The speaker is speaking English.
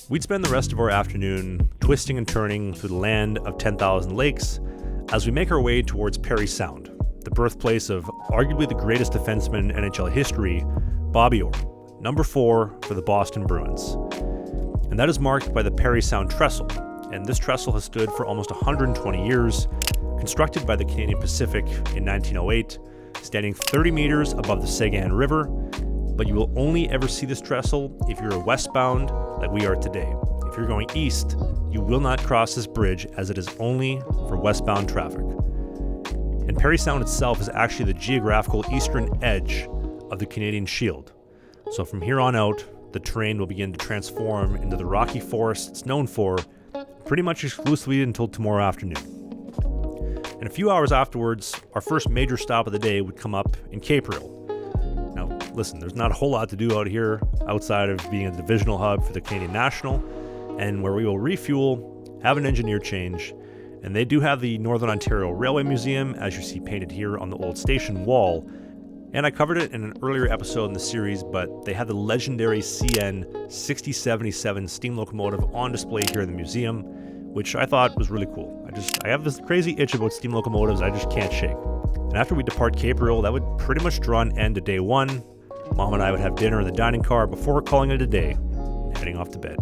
We'd spend the rest of our afternoon twisting and turning through the land of 10,000 lakes as we make our way towards Parry Sound, the birthplace of arguably the greatest defenseman in NHL history, Bobby Orr, number 4 for the Boston Bruins. And that is marked by the Parry Sound Trestle, and this trestle has stood for almost 120 years, constructed by the Canadian Pacific in 1908, standing 30 meters above the Sagan River, but you will only ever see this trestle if you're westbound like we are today. If you're going east, you will not cross this bridge as it is only for westbound traffic. And Parry Sound itself is actually the geographical eastern edge of the Canadian Shield. So from here on out, the terrain will begin to transform into the rocky forest it's known for pretty much exclusively until tomorrow afternoon. And a few hours afterwards, our first major stop of the day would come up in Caperville. Now, listen, there's not a whole lot to do out here outside of being a divisional hub for the Canadian National, and where we will refuel, have an engineer change, and they do have the Northern Ontario Railway Museum, as you see painted here on the old station wall. And I covered it in an earlier episode in the series, but they have the legendary CN 6077 steam locomotive on display here in the museum, which I thought was really cool. I have this crazy itch about steam locomotives I just can't shake. And after we depart Caperville, that would pretty much draw an end to day one. Mom and I would have dinner in the dining car before calling it a day and heading off to bed.